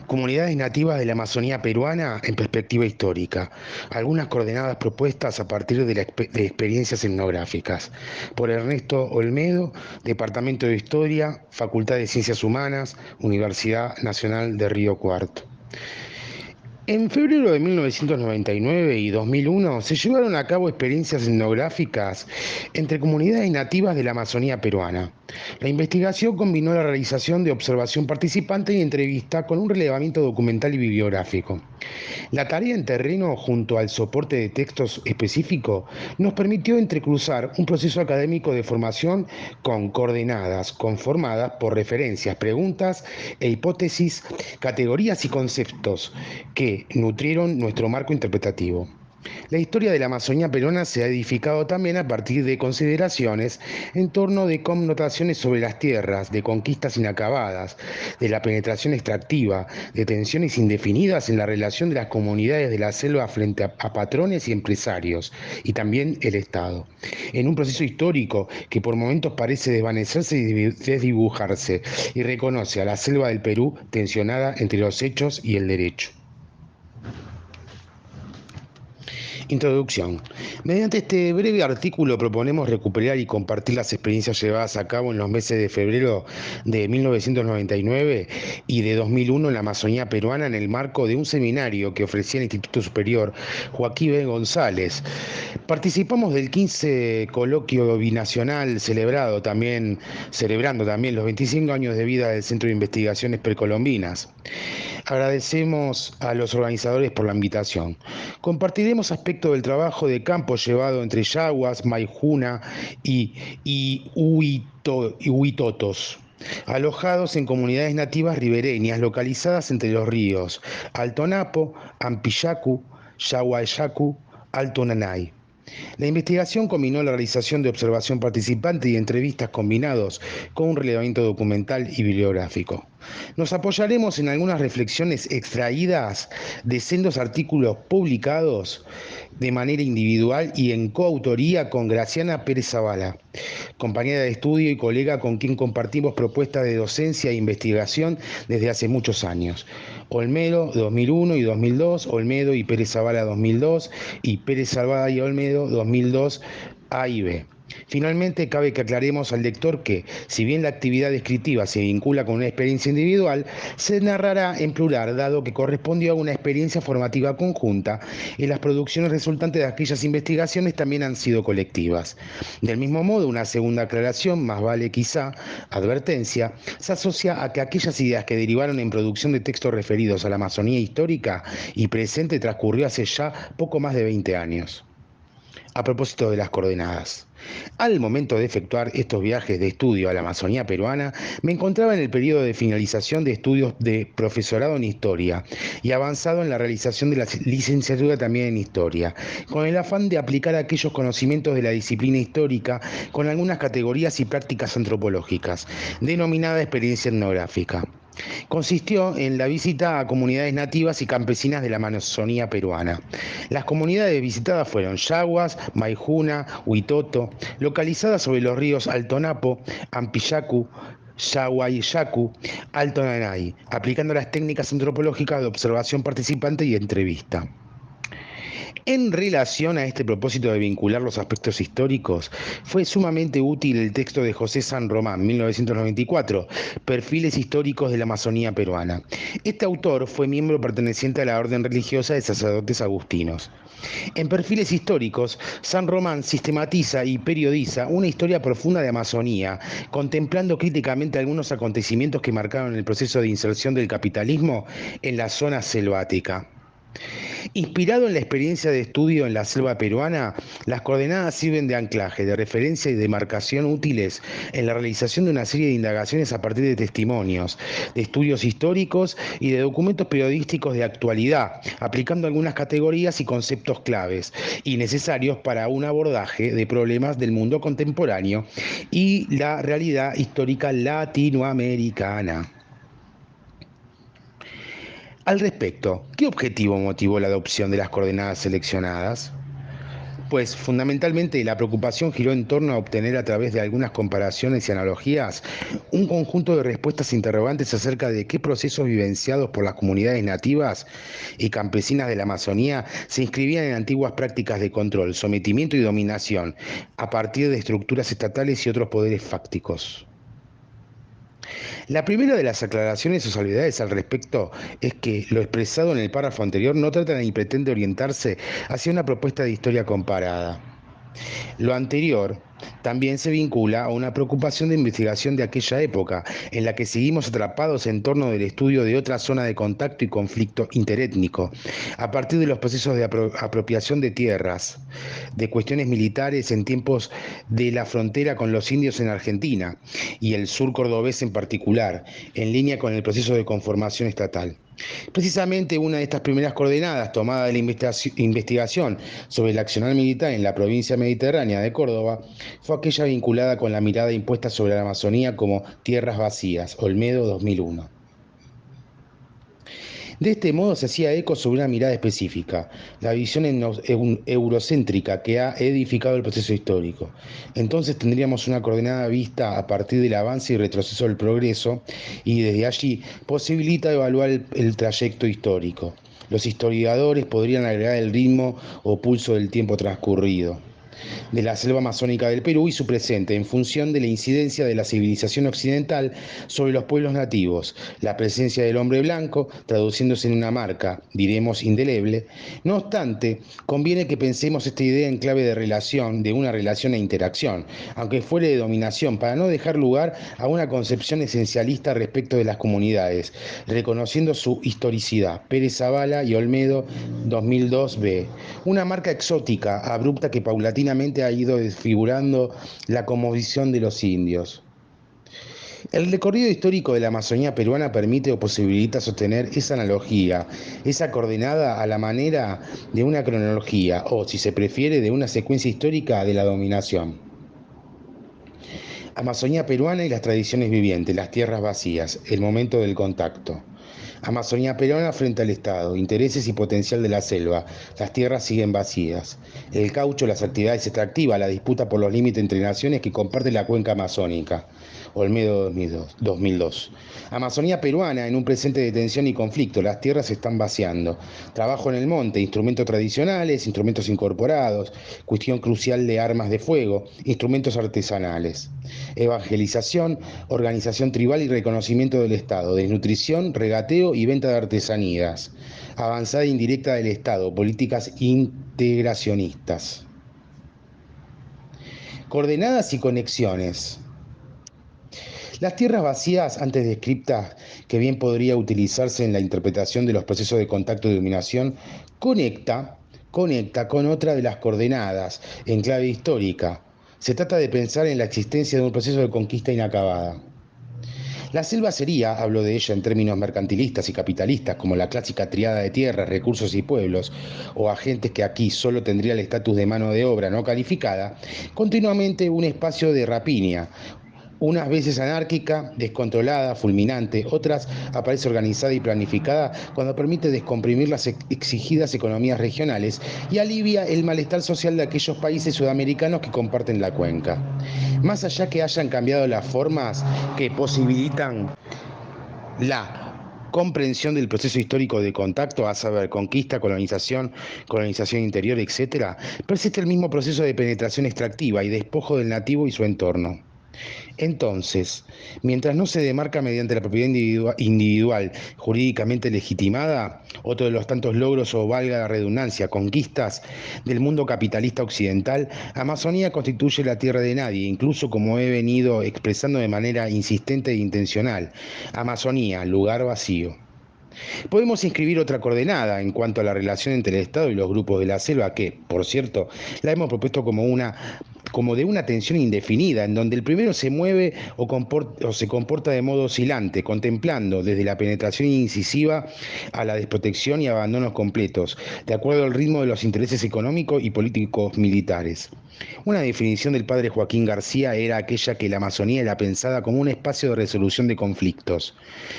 Comunidades nativas de la Amazonía peruana en perspectiva histórica. Algunas coordenadas propuestas a partir de experiencias etnográficas. Por Ernesto Olmedo, Departamento de Historia, Facultad de Ciencias Humanas, Universidad Nacional de Río Cuarto. En febrero de 1999 y 2001 se llevaron a cabo experiencias etnográficas entre comunidades nativas de la Amazonía peruana. La investigación combinó la realización de observación participante y entrevista con un relevamiento documental y bibliográfico. La tarea en terreno, junto al soporte de textos específico, nos permitió entrecruzar un proceso académico de formación con coordenadas conformadas por referencias, preguntas e hipótesis, categorías y conceptos que nutrieron nuestro marco interpretativo. La historia de la Amazonía peruana se ha edificado también a partir de consideraciones en torno de connotaciones sobre las tierras, de conquistas inacabadas, de la penetración extractiva, de tensiones indefinidas en la relación de las comunidades de la selva frente a patrones y empresarios, y también el Estado. En un proceso histórico que por momentos parece desvanecerse y desdibujarse, y reconoce a la selva del Perú tensionada entre los hechos y el derecho. Introducción. Mediante este breve artículo proponemos recuperar y compartir las experiencias llevadas a cabo en los meses de febrero de 1999 y de 2001 en la Amazonía peruana en el marco de un seminario que ofrecía el Instituto Superior Joaquín B. González. Participamos del 15 coloquio binacional celebrando también los 25 años de vida del Centro de Investigaciones Precolombinas. Agradecemos a los organizadores por la invitación. Compartiremos aspectos del trabajo de campo llevado entre yaguas, maijuna y huitotos, alojados en comunidades nativas ribereñas localizadas entre los ríos Alto Napo, Ampillacu, Yaguayacu, Alto Nanay. La investigación combinó la realización de observación participante y entrevistas combinados con un relevamiento documental y bibliográfico. Nos apoyaremos en algunas reflexiones extraídas de sendos artículos publicados de manera individual y en coautoría con Graciana Pérez Zavala, compañera de estudio y colega con quien compartimos propuestas de docencia e investigación desde hace muchos años. Olmedo 2001 y 2002, Olmedo y Pérez Zavala 2002 y Pérez Zavala y Olmedo 2002 A y B. Finalmente, cabe que aclaremos al lector que, si bien la actividad descriptiva se vincula con una experiencia individual, se narrará en plural, dado que correspondió a una experiencia formativa conjunta y las producciones resultantes de aquellas investigaciones también han sido colectivas. Del mismo modo, una segunda aclaración, más vale quizá advertencia, se asocia a que aquellas ideas que derivaron en producción de textos referidos a la Amazonía histórica y presente transcurrió hace ya poco más de 20 años. A propósito de las coordenadas. Al momento de efectuar estos viajes de estudio a la Amazonía peruana, me encontraba en el periodo de finalización de estudios de profesorado en Historia y avanzado en la realización de la licenciatura también en Historia, con el afán de aplicar aquellos conocimientos de la disciplina histórica con algunas categorías y prácticas antropológicas, denominada experiencia etnográfica. Consistió en la visita a comunidades nativas y campesinas de la Amazonía peruana. Las comunidades visitadas fueron Yaguas, Maijuna, Huitoto, localizadas sobre los ríos Alto Napo, Ampillacu, Yaguayacu, Alto Nanay, aplicando las técnicas antropológicas de observación participante y entrevista. En relación a este propósito de vincular los aspectos históricos, fue sumamente útil el texto de José San Román, 1994, Perfiles históricos de la Amazonía peruana. Este autor fue miembro perteneciente a la orden religiosa de sacerdotes agustinos. En Perfiles históricos, San Román sistematiza y periodiza una historia profunda de Amazonía, contemplando críticamente algunos acontecimientos que marcaron el proceso de inserción del capitalismo en la zona selvática. Inspirado en la experiencia de estudio en la selva peruana, las coordenadas sirven de anclaje, de referencia y de marcación útiles en la realización de una serie de indagaciones a partir de testimonios, de estudios históricos y de documentos periodísticos de actualidad, aplicando algunas categorías y conceptos claves y necesarios para un abordaje de problemas del mundo contemporáneo y la realidad histórica latinoamericana. Al respecto, ¿qué objetivo motivó la adopción de las coordenadas seleccionadas? Pues fundamentalmente la preocupación giró en torno a obtener a través de algunas comparaciones y analogías un conjunto de respuestas interrogantes acerca de qué procesos vivenciados por las comunidades nativas y campesinas de la Amazonía se inscribían en antiguas prácticas de control, sometimiento y dominación a partir de estructuras estatales y otros poderes fácticos. La primera de las aclaraciones o salvedades al respecto es que lo expresado en el párrafo anterior no trata ni pretende orientarse hacia una propuesta de historia comparada. Lo anterior también se vincula a una preocupación de investigación de aquella época, en la que seguimos atrapados en torno del estudio de otra zona de contacto y conflicto interétnico, a partir de los procesos de apropiación de tierras, de cuestiones militares en tiempos de la frontera con los indios en Argentina y el sur cordobés en particular, en línea con el proceso de conformación estatal. Precisamente una de estas primeras coordenadas tomada de la investigación sobre el accionar militar en la provincia mediterránea de Córdoba fue aquella vinculada con la mirada impuesta sobre la Amazonía como tierras vacías, Olmedo 2001. De este modo se hacía eco sobre una mirada específica, la visión eurocéntrica que ha edificado el proceso histórico. Entonces tendríamos una coordenada vista a partir del avance y retroceso del progreso y desde allí posibilita evaluar el trayecto histórico. Los historiadores podrían agregar el ritmo o pulso del tiempo transcurrido de la selva amazónica del Perú y su presente, en función de la incidencia de la civilización occidental sobre los pueblos nativos, la presencia del hombre blanco, traduciéndose en una marca, diremos, indeleble. No obstante, conviene que pensemos esta idea en clave de relación, de una relación e interacción, aunque fuere de dominación, para no dejar lugar a una concepción esencialista respecto de las comunidades, reconociendo su historicidad. Pérez Zavala y Olmedo, 2002b. Una marca exótica, abrupta, que paulatinamente ha ido desfigurando la cosmovisión de los indios. El recorrido histórico de la Amazonía peruana permite o posibilita sostener esa analogía, esa coordenada a la manera de una cronología o, si se prefiere, de una secuencia histórica de la dominación. Amazonía peruana y las tradiciones vivientes, las tierras vacías, el momento del contacto. Amazonía peruana frente al Estado, intereses y potencial de la selva, las tierras siguen vacías. El caucho, las actividades extractivas, la disputa por los límites entre naciones que comparten la cuenca amazónica. Olmedo 2002. Amazonía peruana en un presente de tensión y conflicto, las tierras se están vaciando. Trabajo en el monte, instrumentos tradicionales, instrumentos incorporados, cuestión crucial de armas de fuego, instrumentos artesanales. Evangelización, organización tribal y reconocimiento del Estado, desnutrición, regateo y venta de artesanías. Avanzada indirecta del Estado, políticas integracionistas. Coordenadas y conexiones. Las tierras vacías, antes descriptas, que bien podría utilizarse en la interpretación de los procesos de contacto y dominación, conecta con otra de las coordenadas en clave histórica. Se trata de pensar en la existencia de un proceso de conquista inacabada. La selva sería, hablo de ella en términos mercantilistas y capitalistas, como la clásica triada de tierras, recursos y pueblos, o agentes que aquí solo tendría el estatus de mano de obra no calificada, continuamente un espacio de rapiña, unas veces anárquica, descontrolada, fulminante, otras aparece organizada y planificada cuando permite descomprimir las exigidas economías regionales y alivia el malestar social de aquellos países sudamericanos que comparten la cuenca. Más allá que hayan cambiado las formas que posibilitan la comprensión del proceso histórico de contacto, a saber, conquista, colonización interior, etc., persiste el mismo proceso de penetración extractiva y despojo del nativo y su entorno. Entonces, mientras no se demarca mediante la propiedad individual jurídicamente legitimada, otro de los tantos logros, o valga la redundancia, conquistas del mundo capitalista occidental, Amazonía constituye la tierra de nadie, incluso como he venido expresando de manera insistente e intencional. Amazonía, lugar vacío. Podemos inscribir otra coordenada en cuanto a la relación entre el Estado y los grupos de la selva, que, por cierto, la hemos propuesto como una como de una tensión indefinida, en donde el primero se mueve o se comporta de modo oscilante, contemplando desde la penetración incisiva a la desprotección y abandonos completos, de acuerdo al ritmo de los intereses económicos y políticos militares. Una definición del padre Joaquín García era aquella que la Amazonía era pensada como un espacio de resolución de conflictos,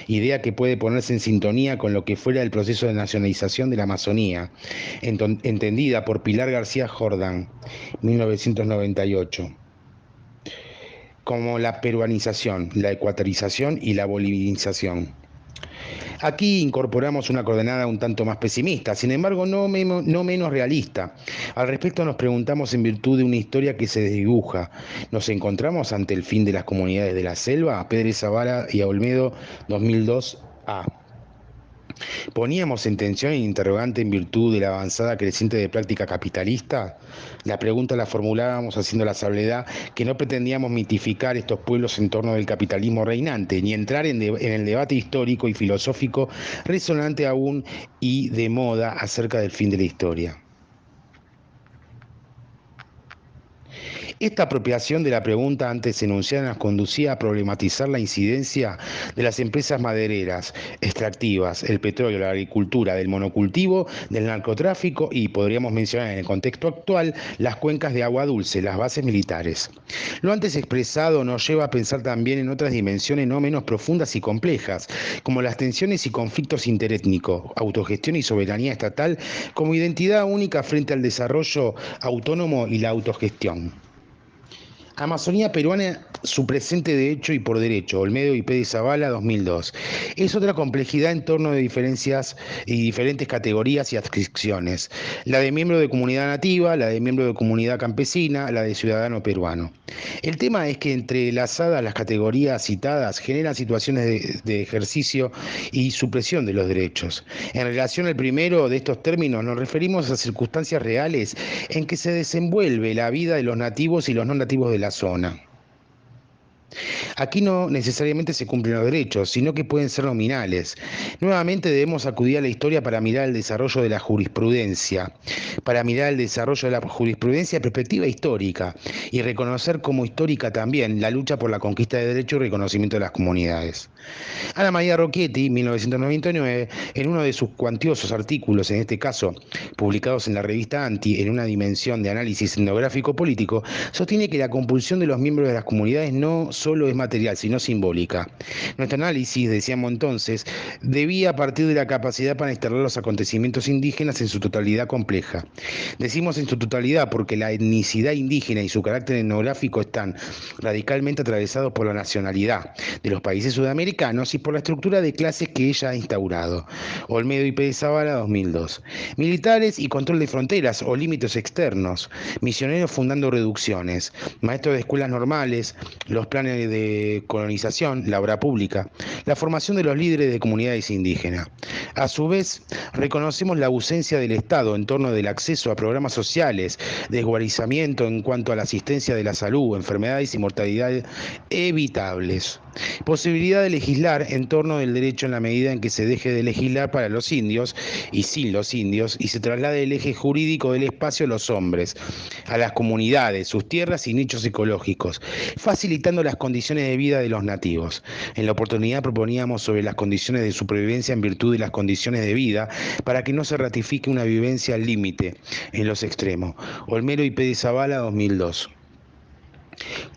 idea que puede ponerse en sintonía con lo que fuera el proceso de nacionalización de la Amazonía, entendida por Pilar García Jordan, 1998, como la peruanización, la ecuatorización y la bolivianización. Aquí incorporamos una coordenada un tanto más pesimista, sin embargo no menos realista. Al respecto nos preguntamos en virtud de una historia que se desdibuja. ¿Nos encontramos ante el fin de las comunidades de la selva? Pedro Zavala y Olmedo, 2002a. ¿Poníamos en tensión e interrogante en virtud de la avanzada creciente de práctica capitalista? La pregunta la formulábamos haciendo la salvedad que no pretendíamos mitificar estos pueblos en torno del capitalismo reinante, ni entrar en el debate histórico y filosófico resonante aún y de moda acerca del fin de la historia. Esta apropiación de la pregunta antes enunciada nos conducía a problematizar la incidencia de las empresas madereras, extractivas, el petróleo, la agricultura, del monocultivo, del narcotráfico y, podríamos mencionar en el contexto actual, las cuencas de agua dulce, las bases militares. Lo antes expresado nos lleva a pensar también en otras dimensiones no menos profundas y complejas, como las tensiones y conflictos interétnicos, autogestión y soberanía estatal como identidad única frente al desarrollo autónomo y la autogestión. Amazonía peruana, su presente de hecho y por derecho, Olmedo y Pérez Zavala, 2002. Es otra complejidad en torno de diferencias y diferentes categorías y adscripciones. La de miembro de comunidad nativa, la de miembro de comunidad campesina, la de ciudadano peruano. El tema es que entrelazadas las categorías citadas generan situaciones de ejercicio y supresión de los derechos. En relación al primero de estos términos nos referimos a circunstancias reales en que se desenvuelve la vida de los nativos y los no nativos de la zona. Aquí no necesariamente se cumplen los derechos, sino que pueden ser nominales. Nuevamente debemos acudir a la historia para mirar el desarrollo de la jurisprudencia, en perspectiva histórica y reconocer como histórica también la lucha por la conquista de derechos y reconocimiento de las comunidades. Ana María Rocchetti, 1999, en uno de sus cuantiosos artículos, en este caso publicados en la revista Anti, en una dimensión de análisis etnográfico político, sostiene que la compulsión de los miembros de las comunidades no solo es material, sino simbólica. Nuestro análisis, decíamos entonces, debía partir de la capacidad para instalar los acontecimientos indígenas en su totalidad compleja. Decimos en su totalidad porque la etnicidad indígena y su carácter etnográfico están radicalmente atravesados por la nacionalidad de los países sudamericanos y por la estructura de clases que ella ha instaurado. Olmedo y Pérez Zavala, 2002. Militares y control de fronteras o límites externos, misioneros fundando reducciones, maestros de escuelas normales, los planes de colonización, la obra pública, la formación de los líderes de comunidades indígenas. A su vez, reconocemos la ausencia del Estado en torno del acceso a programas sociales, desguarizamiento en cuanto a la asistencia de la salud, enfermedades y mortalidad evitables. Posibilidad de legislar en torno del derecho en la medida en que se deje de legislar para los indios y sin los indios y se traslade el eje jurídico del espacio a los hombres, a las comunidades, sus tierras y nichos ecológicos, facilitando las condiciones de vida de los nativos. En la oportunidad proponíamos sobre las condiciones de supervivencia en virtud de las condiciones de vida para que no se ratifique una vivencia al límite en los extremos. Olmedo y Pérez Zavala, 2002.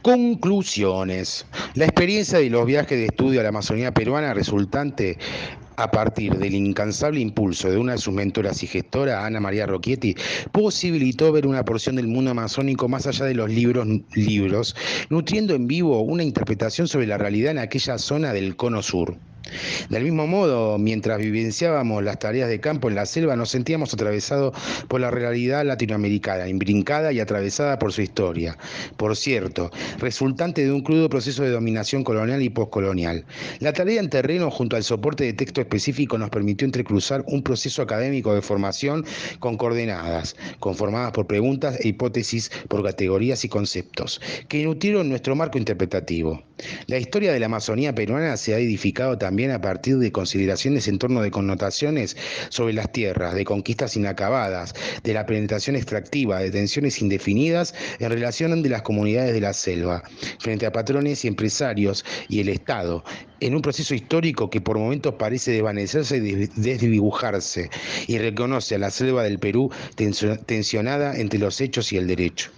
Conclusiones. La experiencia de los viajes de estudio a la Amazonía peruana resultante a partir del incansable impulso de una de sus mentoras y gestora, Ana María Rocchetti, posibilitó ver una porción del mundo amazónico más allá de los libros, nutriendo en vivo una interpretación sobre la realidad en aquella zona del cono sur. Del mismo modo, mientras vivenciábamos las tareas de campo en la selva, nos sentíamos atravesados por la realidad latinoamericana, imbrincada y atravesada por su historia. Por cierto, resultante de un crudo proceso de dominación colonial y postcolonial. La tarea en terreno, junto al soporte de texto específico, nos permitió entrecruzar un proceso académico de formación con coordenadas, conformadas por preguntas e hipótesis, por categorías y conceptos, que nutrieron nuestro marco interpretativo. La historia de la Amazonía peruana se ha edificado también a partir de consideraciones en torno de connotaciones sobre las tierras, de conquistas inacabadas, de la penetración extractiva, de tensiones indefinidas en relación de las comunidades de la selva, frente a patrones y empresarios y el Estado, en un proceso histórico que por momentos parece desvanecerse y desdibujarse, y reconoce a la selva del Perú tensionada entre los hechos y el derecho.